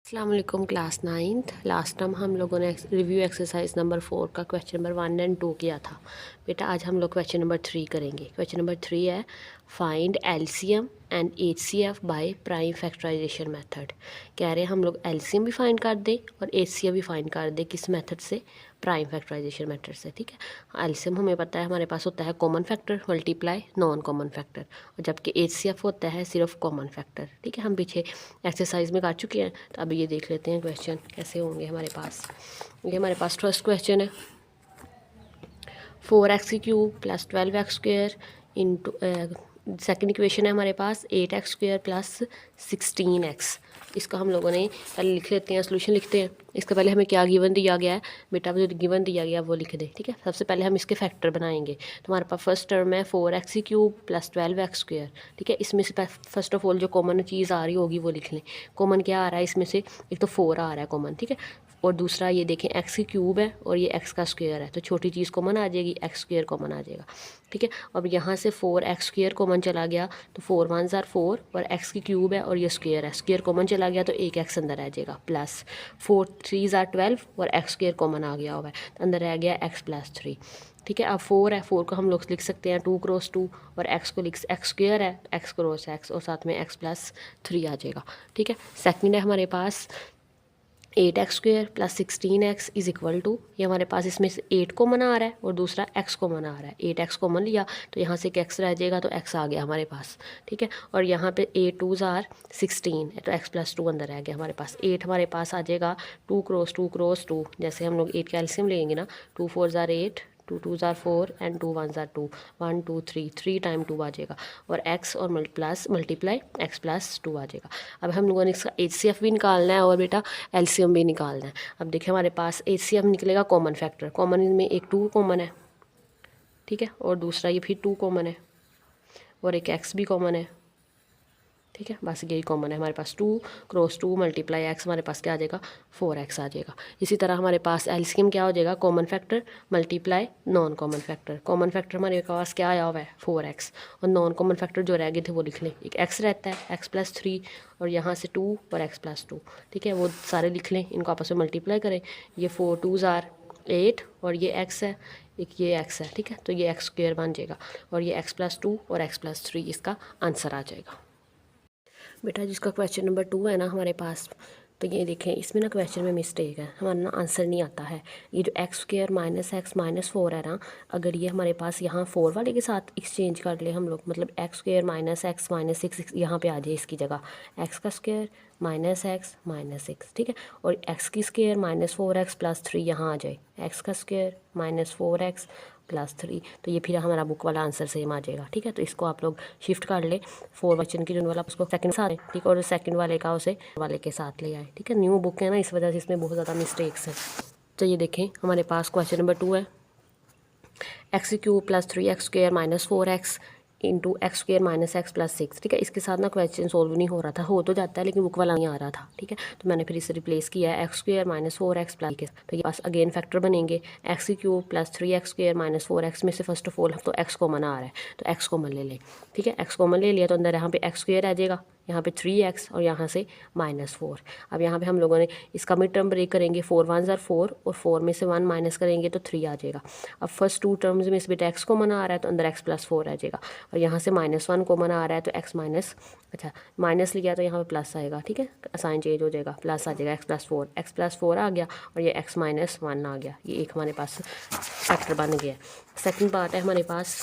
अस्सलाम वालेकुम class 9th। Last time हम लोगों ने रिव्यू एक्सरसाइज नंबर 4 का क्वेश्चन नंबर 1 एंड 2 किया था। बेटा आज हम लोग क्वेश्चन नंबर 3 करेंगे। क्वेश्चन नंबर 3 है find LCM and HCF by prime factorisation method. कह रहे हैं हम लोग एलसीएम भी फाइंड कर दें और एचसीएफ भी फाइंड कर दें। किस मेथड से? प्राइम फैक्टराइजेशन मेथड से। ठीक है, एलसीएम हमें पता है हमारे पास होता है common factor multiply non common factor, और जबकि एचसीएफ होता है सिर्फ कॉमन फैक्टर। ठीक है, हम पीछे एक्सरसाइज में कर चुके हैं, तो अब ये देख लेते हैं क्वेश्चन कैसे होंगे हमारे पास। ये हमारे पास फर्स्ट क्वेश्चन है 4x³ plus 12x² into. Second equation है हमारे पास 8x² प्लस 16x। इसका हम लोगों ने पहले लिख लेते हैं, सोल्यूशन लिखते हैं। इसके पहले हमें क्या गिवन दिया गया है बेटा, जो गिवन दिया गया वो लिख दे। ठीक है, सबसे पहले हम इसके फैक्टर बनाएंगे। तो हमारे पास फर्स्ट टर्म है 4x³ प्लस 12x²। ठीक है, इसमें से फर्स्ट ऑफ ऑल जो कॉमन चीज़ आ रही होगी वो लिख लें। कॉमन क्या आ रहा है इसमें से? एक तो 4 आ रहा है कॉमन। ठीक है, और दूसरा ये देखें x³ है और ये x का स्क्वायर है, तो छोटी चीज़ कॉमन आ जाएगी, x² कॉमन आ जाएगा। ठीक है, अब यहाँ से 4x² कॉमन चला गया तो 4 1 ज़ार 4 और x³ है और ये स्क्वायर है, स्क्वायर कॉमन चला गया तो एक x अंदर रह जाएगा प्लस 4 3 ज़ार 12 और x² कॉमन आ गया हुआ है तो अंदर रह गया x प्लस 3। ठीक है, अब 4 है, 4 को हम लोग लिख सकते हैं 2 क्रॉस 2 और x को लिख x² है x क्रॉस x और साथ में x प्लस 3 आ जाएगा। ठीक है, सेकंड है हमारे पास 8x² plus 16x is equal to, ये हमारे पास इसमें से 8 कॉमन आ रहा है और दूसरा x कॉमन आ रहा है। 8x कॉमन लिया तो यहाँ से एक x रह जाएगा तो x आ गया हमारे पास। ठीक है, और यहाँ पे 8 2 ज़ार 16 है तो x प्लस 2 अंदर रह गया हमारे पास। 8 हमारे पास आ जाएगा 2 क्रॉस 2 क्रॉस 2, जैसे हम लोग 8 का एलसीएम लेंगे ना, 2 4 ज़ार 8 2 2 ज़ार 4 एंड 2 1 ज़ार 2 1 2 3 टाइम 2 आ जाएगा और x और मल्टीप्लाई x प्लस 2 आ जाएगा। अब हम लोगों ने इसका एचसीएफ भी निकालना है और बेटा एलसीएम भी निकालना है। अब देखिए हमारे पास एचसीएफ निकलेगा कॉमन फैक्टर, कॉमन में एक 2 कॉमन है। ठीक है, और दूसरा ये फिर 2 कॉमन है और एक x भी कॉमन है। ठीक है, बस यही कॉमन है हमारे पास। 2 क्रॉस 2 मल्टीप्लाई x हमारे पास क्या आ जाएगा 4x आ जाएगा। इसी तरह हमारे पास एलसीएम क्या हो जाएगा common factor multiply non common factor. Common factor हमारे पास क्या आया हुआ है 4x और नॉन कॉमन फैक्टर जो रह गए थे वो लिख लें। एक x रहता है x प्लस 3 और यहाँ से 2 और x प्लस 2। ठीक है, वो सारे लिख लें, इनको आपस में मल्टीप्लाई करें। ये 4 2 ज़ार 8 और ये x है, एक ये x है। ठीक है, तो ये x² बन जाएगा और ये x प्लस 2 और x प्लस 3 इसका आंसर आ जाएगा। बेटा जिसका क्वेश्चन नंबर 2 है ना हमारे पास, तो ये देखें इसमें ना क्वेश्चन में मिस्टेक है, हमारा ना आंसर नहीं आता है। ये जो x² माइनस x माइनस 4 है ना, अगर ये हमारे पास यहाँ 4 वाले के साथ एक्सचेंज कर ले हम लोग, मतलब x² माइनस x माइनस 6 यहाँ पे आ जाए इसकी जगह x का स्क्वायर माइनस x माइनस 6। ठीक है, और x की स्क्वायर माइनस 4x प्लस 3 यहाँ आ जाए x का स्क्वायर माइनस 4x प्लस 3, तो ये फिर हमारा बुक वाला आंसर सेम आ जाएगा। ठीक है, तो इसको आप लोग शिफ्ट कर ले 4 क्वेश्चन की जो वाला उसको सेकंड साथ, ठीक है, और सेकंड वाले का उसे वाले के साथ ले आए। ठीक है, न्यू बुक है ना, इस वजह से इसमें बहुत ज़्यादा मिस्टेक्स हैं। तो ये देखें हमारे पास क्वेश्चन नंबर 2 है x³ plus 3x² minus 4x into x² minus x plus 6। ठीक है, इसके साथ ना क्वेश्चन सोल्व नहीं हो रहा था, हो तो जाता है लेकिन बुक वाला नहीं आ रहा था। ठीक है, तो मैंने फिर इसे रिप्लेस किया है x² माइनस 4x प्लस, तो ये पास अगेन फैक्टर बनेंगे x³ plus 3x² minus 4x में से फर्स्ट ऑफ ऑल तो x कॉमन आ रहा है तो x कॉमन ले लें। ठीक है, x कॉमन ले लिया तो अंदर यहाँ पे x² आ जाएगा, यहाँ पे 3x और यहाँ से माइनस 4। अब यहाँ पे हम लोगों ने इसका मिड टर्म ब्रेक करेंगे, 4 1 ज़ार 4 और 4 में से 1 माइनस करेंगे तो 3 आ जाएगा। अब फर्स्ट 2 टर्म्स में इस बेटा x कॉमन आ रहा है तो अंदर x प्लस 4 आ जाएगा और यहाँ से -1 कॉमन आ रहा है तो x माइनस, अच्छा माइनस लिया तो यहाँ पे प्लस आएगा। ठीक है, साइन चेंज हो जाएगा, प्लस आ जाएगा x प्लस 4 आ गया और ये x माइनस 1 आ गया। ये एक हमारे पास फैक्टर बन गया। सेकेंड पार्ट है हमारे पास,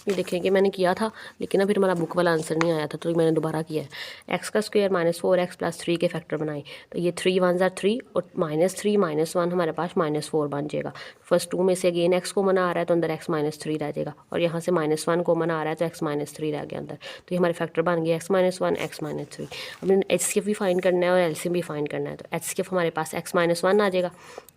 ये देखेंगे मैंने किया था लेकिन ना फिर हमारा बुक वाला आंसर नहीं आया था तो मैंने दोबारा किया है। x का स्क्वायर माइनस 4x प्लस 3 के फैक्टर बनाए, तो ये 3 1 ज़ार 3 और -3 -1 हमारे पास -4 बन जाएगा। फर्स्ट 2 में से अगेन x कॉमन आ रहा है तो अंदर x माइनस 3 रह जाएगा और यहाँ से -1 कॉमन आ रहा है तो x माइनस 3 रह गया अंदर, तो ये हमारे फैक्टर बन गया x माइनस 1 x माइनस 3। अब एचसीएफ भी फाइंड करना है और एलसीएम भी फाइंड करना है, तो एचसीएफ हमारे पास x माइनस 1 आ जाएगा।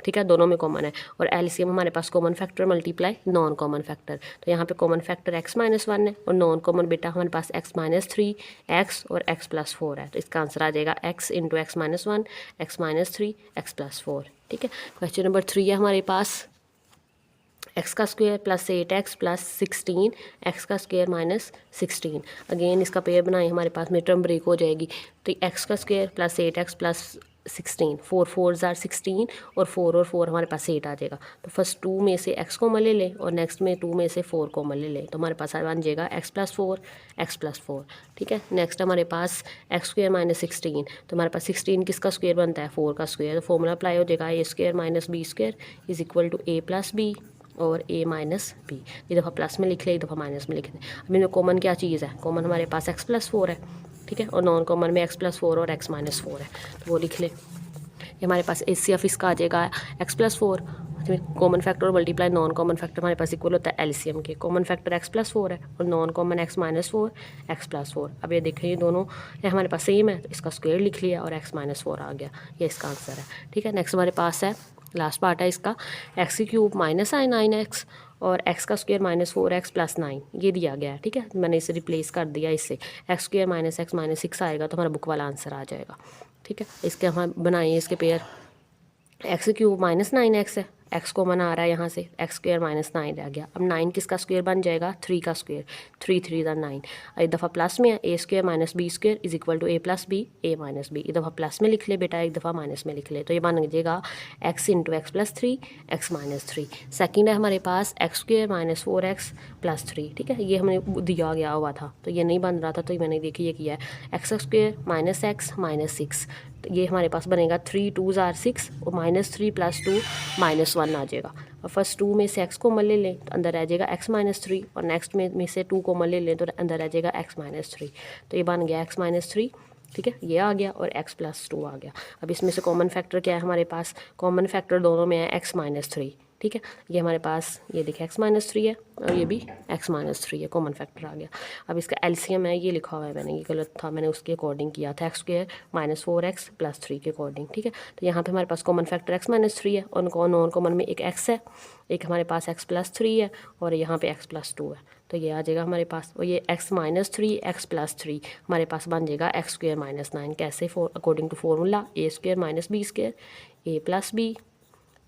ठीक है, दोनों में कॉमन है और एलसीएम हमारे पास common factor multiply non common factor, तो यहाँ पे कॉमन फैक्टर x माइनस 1 है और नॉन कॉमन बेटा हमारे पास x माइनस 3 x और x प्लस 4 है, तो इसका आंसर आ जाएगा x into x minus 1 x minus 3 x plus 4। ठीक है, क्वेश्चन नंबर 3 है हमारे पास एक्स का square plus 8x plus 16 x का स्क्वायर माइनस 16। अगेन इसका पेयर बनाए, हमारे पास में टर्म ब्रेक हो जाएगी। तो एक्स का square plus 8x plus 16, 4 4s are 16 और 4 और 4 हमारे पास 8 आ जाएगा। तो फर्स्ट 2 में से x कॉमन ले लें और नेक्स्ट में 2 में से 4 कॉमन ले लें, तो हमारे पास बन जाएगा x प्लस 4 एक्स प्लस 4। ठीक है, नेक्स्ट हमारे पास एक्स स्क्वायर माइनस 16, तो हमारे पास 16 किसका स्क्वायर बनता है, 4 का स्क्वायर। तो फॉर्मूला अप्लाई हो जाएगा A square minus B square is equal to A plus B और a माइनस बी। ये दफ़ा प्लस में लिख ले, एक दफ़ा माइनस में लिख लें। अब इनमें कॉमन क्या चीज़ है, कॉमन हमारे पास x प्लस 4 है। ठीक है, और नॉन कॉमन में x प्लस 4 और x माइनस 4 है, तो वो लिख लें। ये हमारे पास HCF इसका आ जाएगा x प्लस 4। कॉमन फैक्टर और मल्टीप्लाई नॉन कॉमन फैक्टर हमारे पास इक्वल होता है LCM के। कॉमन फैक्टर x प्लस 4 है और non common x minus 4 x plus 4। अब ये देखें ये दोनों ये हमारे पास सेम है, तो इसका स्क्वायर लिख लिया और x माइनस 4 आ गया, ये इसका आंसर है। ठीक है, नेक्स्ट हमारे पास है लास्ट पार्ट है इसका, एक्स की क्यूब माइनस 9x और एक्स का स्क्वायर माइनस 4x प्लस 9 ये दिया गया है। ठीक है, मैंने इसे रिप्लेस कर दिया इससे, x square minus x minus 6 आएगा, तो हमारा बुक वाला आंसर आ जाएगा। ठीक है, इसके हम बनाएंगे इसके pair, x cube minus 9x है, एक्स कॉमन आ रहा है यहाँ से, एक्स स्क्वायर माइनस 9 रह गया। अब 9 किसका स्क्वायर बन जाएगा, 3 का स्क्वायर, 3 3 9। एक दफ़ा प्लस में है, A square minus B square is equal to A plus B A minus B. एक दफ़ा प्लस में लिख ले बेटा, एक दफ़ा माइनस में लिख ले, तो ये बन जाएगा X into X plus 3 X minus 3। Second है हमारे पास X square minus 4x plus 3। ठीक है, ये हमें दिया गया हुआ था, तो ये नहीं बन रहा था, तो मैंने देखिए ये किया है x square minus x minus 6। तो ये हमारे पास बनेगा 3 2s आर 6 और माइनस 3 प्लस 2 माइनस 1 आ जाएगा। और फर्स्ट 2 में से x कॉमन ले लें तो अंदर रह जाएगा x माइनस 3 और नेक्स्ट में से 2 कॉमन ले लें तो अंदर रह जाएगा x माइनस 3। तो ये बन गया x माइनस 3। ठीक है, ये आ गया और x प्लस 2 आ गया। अब इसमें से कॉमन फैक्टर क्या है हमारे पास, कॉमन फैक्टर दोनों में है x माइनस 3। ठीक है, ये हमारे पास ये देखिए x माइनस 3 है और ये भी x माइनस 3 है, कॉमन फैक्टर आ गया। अब इसका LCM है, ये लिखा हुआ है मैंने, ये गलत था, मैंने उसके अकॉर्डिंग किया था, x square minus 4x plus 3 के अकॉर्डिंग। ठीक है, तो यहाँ पे हमारे पास कॉमन फैक्टर x माइनस 3 है और नॉन कॉमन में एक x है, एक हमारे पास x प्लस 3 है और यहाँ पे x प्लस 2 है, तो ये आ जाएगा हमारे पास। और ये x माइनस 3 एक्स प्लस 3 हमारे पास बन जाएगा एक्स स्क्वायर माइनस 9। कैसे, according to formula A square minus B square A plus B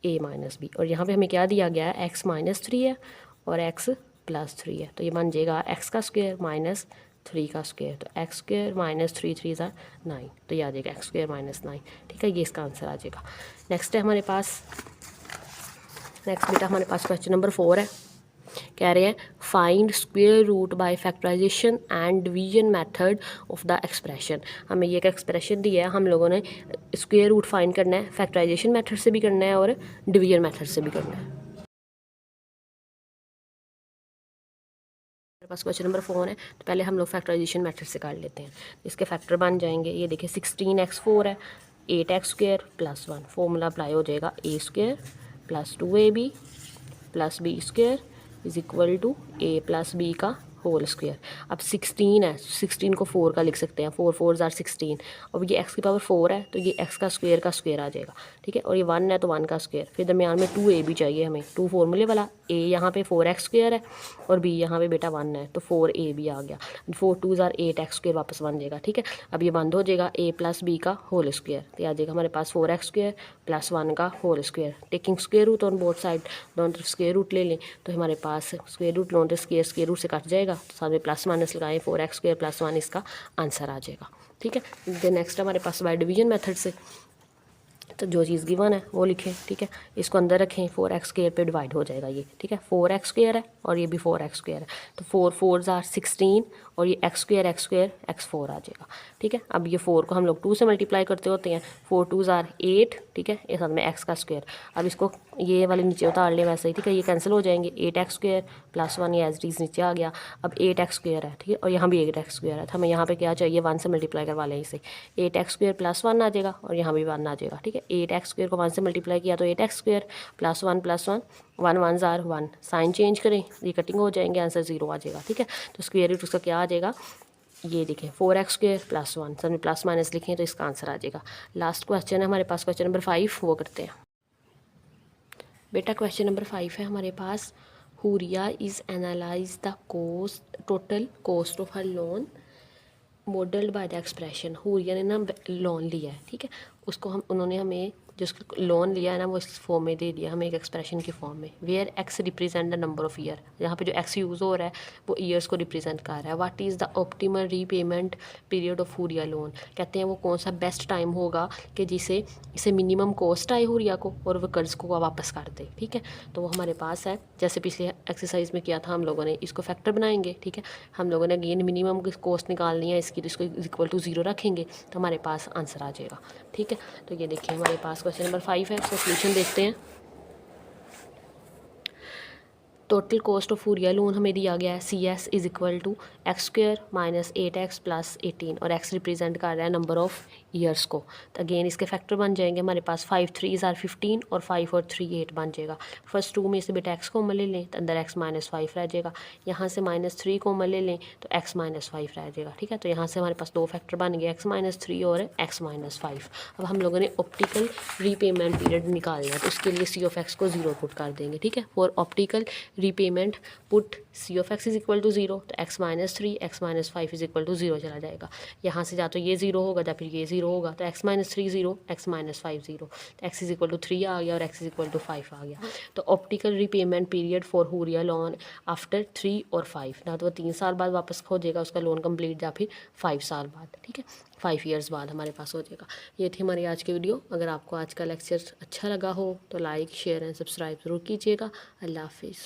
A minus B. और यहाँ पे हमें क्या दिया गया है, x माइनस 3 है और x प्लस 3 है, तो ये बन जाएगा x का स्क्वायर माइनस 3 का स्क्वायर, तो एक्स स्क्वायर माइनस 3 3 9, तो ये आ जाएगा एक्स स्क्वायर माइनस 9। ठीक है, ये इसका आंसर आ जाएगा। नेक्स्ट है हमारे पास, नेक्स्ट बेटा हमारे पास क्वेश्चन नंबर 4 है। कह रहे हैं find square root by factorisation and division method of the expression. हमें ये एक एक्सप्रेशन दिया है, हम लोगों ने स्क्वायर रूट फाइंड करना है, फैक्टराइजेशन मेथड से भी करना है और डिवीजन मेथड से भी करना है। हमारे पास क्वेश्चन नंबर 4 है, तो पहले हम लोग फैक्टराइजेशन मेथड से कर लेते हैं। इसके फैक्टर बन जाएंगे, ये देखिए 16x4 है, 8x square plus 1, formula apply हो जाएगा A square plus 2ab plus B square is equal to A plus B का होल स्क्वायर। अब 16 है, 16 को 4 का लिख सकते हैं, 4 4s आर 16। अब ये x की पावर 4 है, तो ये x का स्क्वायर आ जाएगा। ठीक है, और ये 1 है तो 1 का स्क्वायर, फिर दरमियान में 2a भी चाहिए हमें, 2 फॉर्मूले वाला, a यहाँ पे 4x स्क्वायर है और b यहाँ पे बेटा 1 है, तो 4a भी आ गया। 4 2s आर 8x स्क्वायर वापस बन जाएगा। ठीक है, अब ये बंद हो जाएगा, a प्लस बी का होल स्क्वायर, तो आ जाएगा हमारे पास 4x स्क्वायर प्लस 1 का whole square. Taking square root on both side, दोनों तरफ स्क्वायर रूट ले लें, तो हमारे पास स्क्वायर रूट लोन तो स्क्वायर रूट से कट जाएगा, तो साथ में प्लस माइनस लगाएं, 4x स्क्वायर प्लस 1 इसका आंसर आ जाएगा। ठीक है, देन नेक्स्ट हमारे पास बाय डिवीजन मेथड से, तो जो चीज़ गिवन है वो लिखें। ठीक है, इसको अंदर रखें, 4x स्क्वायर पे डिवाइड हो जाएगा ये। ठीक है, 4x स्क्वायर है और ये भी 4x स्क्वायर है, तो 4 4s आर 16 और ये x स्क्वायर x4 आ जाएगा। ठीक है, अब ये 4 को हम लोग 2 से मल्टीप्लाई करते होते हैं, 4 2s आर 8। ठीक है, ये साथ में x का स्क्वायर, अब इसको ये वाले नीचे उतार लें वैसे ही। ठीक है, ये कैंसिल हो जाएंगे, 8x स्क्वायर प्लस 1 ये एज इट इज़ नीचे आ गया। अब 8x स्क्वायर है, ठीक है, और यहाँ भी 8x स्क्वायर है, तो हमें यहाँ पे क्या चाहिए, 1 से मल्टीप्लाई करवा लें इसे, 8x स्क्वायर प्लस 1 आ जाएगा और यहाँ भी 1 आ जाएगा। ठीक है, 8x स्क्वायर को 1 से मल्टीप्लाई किया तो 8x square plus 1 1 1s are 1, sign change करें, ये कटिंग हो जाएंगे, आंसर 0 आ जाएगा। ठीक है, तो स्क्वायर रूट उसका क्या आ जाएगा, ये देखें 4x स्क्वायर प्लस 1, सब में प्लस माइनस लिखें तो इसका आंसर आ जाएगा। लास्ट क्वेश्चन है हमारे पास, क्वेश्चन नंबर 5, वो करते हैं बेटा। क्वेश्चन नंबर 5 है हमारे पास, Huriya is analyse the cost, total cost of her loan modelled by the expression. Huriya ने ना लोन लिया है, ठीक है, उसको उन्होंने हमें जो उसका लोन लिया है ना वो इस फॉर्म में दे दिया हमें, एक एक्सप्रेशन की फॉर्म में, where X represent the number of year. यहाँ पे जो एक्स यूज़ हो रहा है वो ईयर्स को रिप्रेजेंट कर रहा है। What is the optimal repayment period of हुरिया लोन, कहते हैं वो कौन सा बेस्ट टाइम होगा कि जिसे इसे मिनिमम कॉस्ट आए हुरिया को और वो कर्ज़ को वापस कर दे। ठीक है, तो वो हमारे पास है, जैसे पिछले एक्सरसाइज में किया था हम लोगों ने, इसको फैक्टर बनाएंगे। ठीक है, हम लोगों ने अगेन मिनिमम की कॉस्ट निकालनी है इसकी, तो इसको इक्वल टू 0 रखेंगे तो हमारे पास आंसर आ जाएगा। ठीक है, तो ये देखिए हमारे पास क्वेश्चन नंबर 5 है, इसका सोल्यूशन देखते हैं। टोटल कॉस्ट ऑफ हुरिया लोन हमें दिया गया है C S is equal to X square minus 8x plus 18, और एक्स रिप्रेजेंट कर रहा है नंबर ऑफ ईयर्स को। तो अगेन इसके फैक्टर बन जाएंगे हमारे पास 5 3 आर 15 और 5 और 3 8 बन जाएगा। फर्स्ट 2 में से बेटा एक्स कॉमन ले लें तो अंदर x माइनस 5 रह जाएगा, यहाँ से -3 कॉमन ले लें तो x माइनस 5 रह जाएगा। ठीक है, तो यहाँ से हमारे पास 2 फैक्टर बन गए, x माइनस 3 और x माइनस 5। अब हम लोगों ने ऑप्टिकल रीपेमेंट पीरियड निकालना है, तो उसके लिए सी ऑफ एक्स को 0 पुट कर देंगे। ठीक है, for optical repayment put C of X is equal to 0, तो x minus 3 x minus 5 is equal to 0 चला जाएगा। यहाँ से या तो ये 0 होगा या फिर ये 0 होगा, तो x माइनस 3 0 x माइनस 5 0, तो x इज इक्वल टू 3 आ गया और x इज इक्वल टू 5 आ गया। तो optical repayment period for Huriya loan after 3 और 5, ना तो वो 3 साल बाद वापस हो जाएगा उसका लोन कंप्लीट या फिर 5 साल बाद। ठीक है, 5 ईयर्स बाद हमारे पास हो जाएगा। ये थी हमारी आज की वीडियो। अगर आपको आज का लेक्चर अच्छा लगा हो तो लाइक शेयर एंड सब्सक्राइब ज़रूर कीजिएगा। अल्लाह हाफिज़।